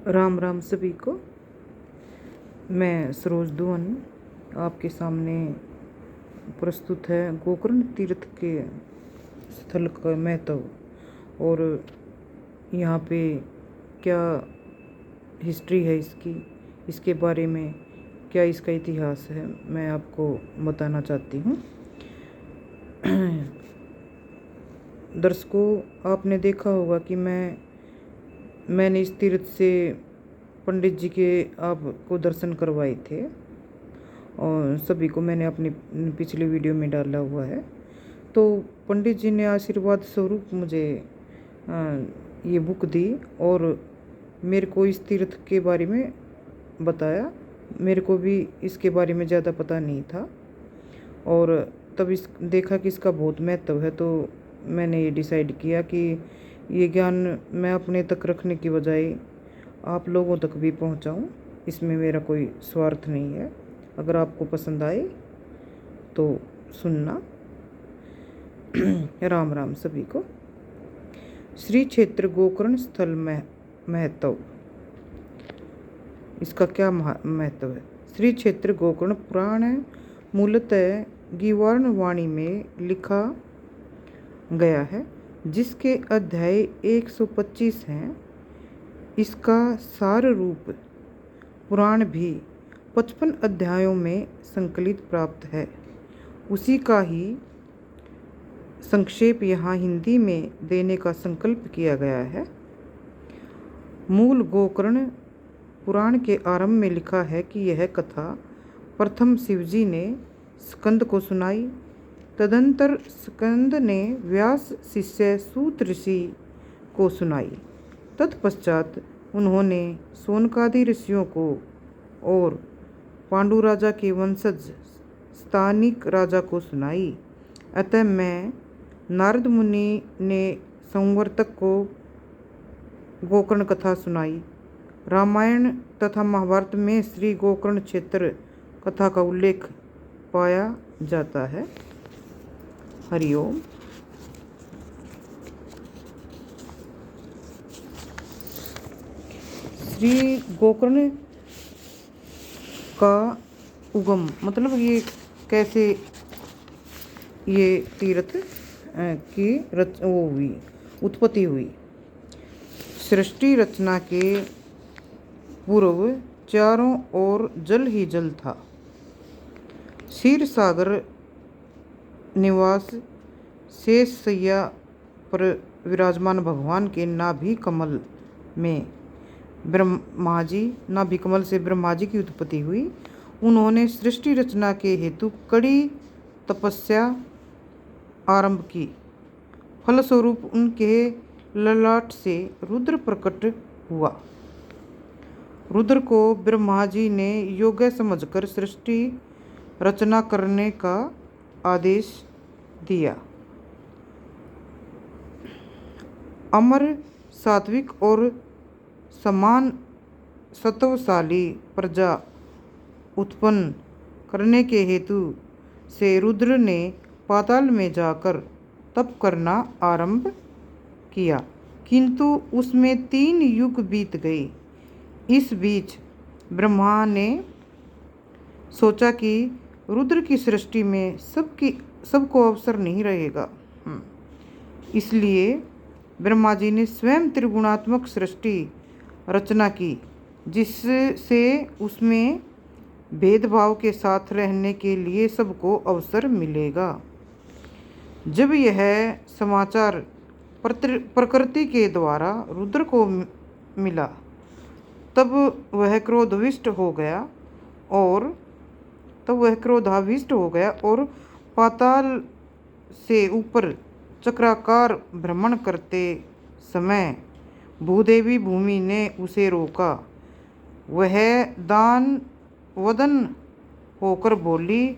राम राम सभी को। मैं सरोज दुवन आपके सामने प्रस्तुत है गोकर्ण तीर्थ के स्थल का महत्व और यहाँ पे क्या हिस्ट्री है इसके बारे में क्या इसका इतिहास है, मैं आपको बताना चाहती हूँ। दर्शकों, आपने देखा होगा कि मैंने इस तीर्थ से पंडित जी के आपको दर्शन करवाए थे और सभी को मैंने अपनी पिछली वीडियो में डाला हुआ है। तो पंडित जी ने आशीर्वाद स्वरूप मुझे ये बुक दी और मेरे को इस तीर्थ के बारे में बताया। मेरे को भी इसके बारे में ज़्यादा पता नहीं था और तब देखा कि इसका बहुत महत्व है, तो मैंने ये डिसाइड किया कि ये ज्ञान मैं अपने तक रखने की बजाय आप लोगों तक भी पहुंचाऊं। इसमें मेरा कोई स्वार्थ नहीं है। अगर आपको पसंद आए तो सुनना। राम राम सभी को। श्री क्षेत्र गोकर्ण स्थल में महत्व, इसका क्या महत्व है। श्री क्षेत्र गोकर्ण पुराण मूलतः गीवार्ण वाणी में लिखा गया है, जिसके अध्याय 125 हैं। इसका सार रूप पुराण भी 55 अध्यायों में संकलित प्राप्त है। उसी का ही संक्षेप यहाँ हिंदी में देने का संकल्प किया गया है। मूल गोकर्ण पुराण के आरंभ में लिखा है कि यह कथा प्रथम शिवजी ने स्कंद को सुनाई। तदंतर स्कंद ने व्यास शिष्य सूत ऋषि को सुनाई। तत्पश्चात उन्होंने सोनकादि ऋषियों को और पांडु राजा के वंशज स्थानिक राजा को सुनाई। अतः मैं नारद मुनि ने संवर्तक को गोकर्ण कथा सुनाई। रामायण तथा महाभारत में श्री गोकर्ण क्षेत्र कथा का उल्लेख पाया जाता है। हरिओम। श्री गोकर्ण का उगम मतलब ये कैसे ये तीर्थ की उत्पत्ति हुई। सृष्टि रचना के पूर्व चारों ओर जल ही जल था। क्षीर सागर निवास शेष सैया पर विराजमान भगवान के नाभि कमल से ब्रह्मा जी की उत्पत्ति हुई। उन्होंने सृष्टि रचना के हेतु कड़ी तपस्या आरंभ की। फलस्वरूप उनके ललाट से रुद्र प्रकट हुआ। रुद्र को ब्रह्मा जी ने योग्य समझकर सृष्टि रचना करने का आदेश दिया। अमर, सात्विक और समान सत्वशाली प्रजा उत्पन्न करने के हेतु से रुद्र ने पाताल में जाकर तप करना आरंभ किया, किंतु उसमें 3 युग बीत गए। इस बीच ब्रह्मा ने सोचा कि रुद्र की सृष्टि में सबको अवसर नहीं रहेगा। इसलिए ब्रह्मा जी ने स्वयं त्रिगुणात्मक सृष्टि रचना की, जिससे उसमें भेदभाव के साथ रहने के लिए सबको अवसर मिलेगा। जब यह समाचार प्रकृति के द्वारा रुद्र को मिला, तब वह क्रोधाविष्ट हो गया और पाताल से ऊपर चक्राकार भ्रमण करते समय भूदेवी भूमि ने उसे रोका। वह दान वदन होकर बोली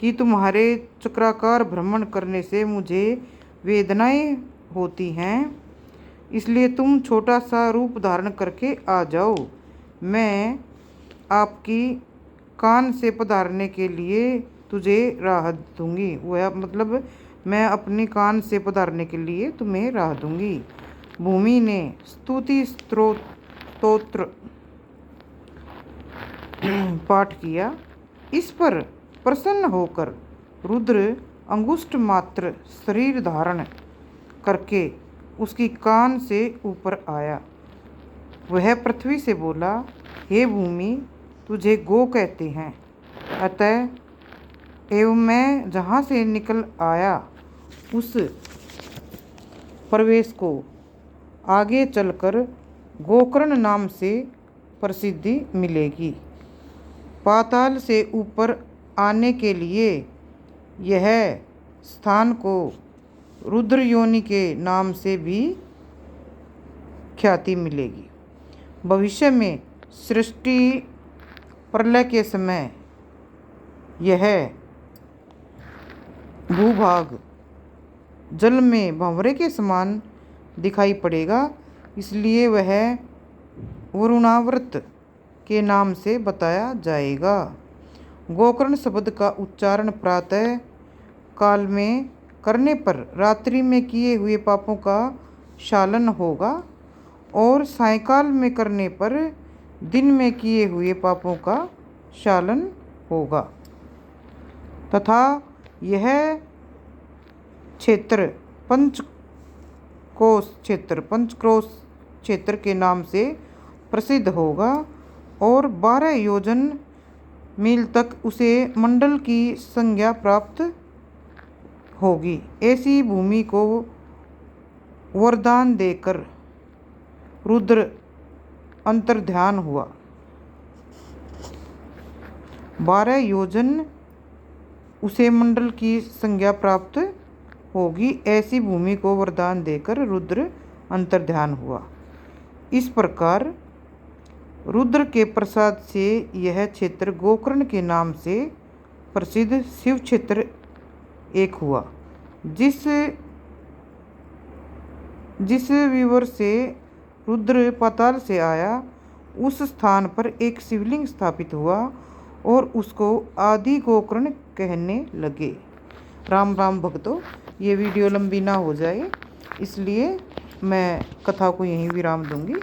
कि तुम्हारे चक्राकार भ्रमण करने से मुझे वेदनाएं होती हैं, इसलिए तुम छोटा सा रूप धारण करके आ जाओ। मैं आपकी कान से पधारने के लिए तुझे राहत दूंगी। वह मतलब मैं अपनी कान से पधारने के लिए तुम्हें राह दूंगी। भूमि ने स्तुति स्तोत्र पाठ किया। इस पर प्रसन्न होकर रुद्र अंगुष्ठ मात्र शरीर धारण करके उसकी कान से ऊपर आया। वह पृथ्वी से बोला, हे भूमि, तुझे गो कहते हैं, अतः एवं मैं जहाँ से निकल आया उस प्रवेश को आगे चलकर गोकर्ण नाम से प्रसिद्धि मिलेगी। पाताल से ऊपर आने के लिए यह स्थान को रुद्र योनि के नाम से भी ख्याति मिलेगी। भविष्य में सृष्टि प्रलय के समय यह भूभाग जल में भंवरे के समान दिखाई पड़ेगा, इसलिए वह वरुणावर्त के नाम से बताया जाएगा। गोकर्ण शब्द का उच्चारण प्रातः काल में करने पर रात्रि में किए हुए पापों का शालन होगा और सायंकाल में करने पर दिन में किए हुए पापों का शालन होगा तथा यह क्षेत्र पंचक्रोश क्षेत्र के नाम से प्रसिद्ध होगा और 12 योजन मील तक उसे मंडल की संज्ञा प्राप्त होगी। ऐसी भूमि को वरदान देकर रुद्र अंतर्ध्यान हुआ। 12 योजन उसे मंडल की संज्ञा प्राप्त होगी। ऐसी भूमि को वरदान देकर रुद्र अंतर्ध्यान हुआ। इस प्रकार रुद्र के प्रसाद से यह क्षेत्र गोकर्ण के नाम से प्रसिद्ध शिव क्षेत्र एक हुआ। जिस विवर से रुद्र पाताल से आया उस स्थान पर एक शिवलिंग स्थापित हुआ और उसको आदि गोकर्ण कहने लगे। राम राम भक्तों, ये वीडियो लंबी ना हो जाए इसलिए मैं कथा को यहीं विराम दूंगी।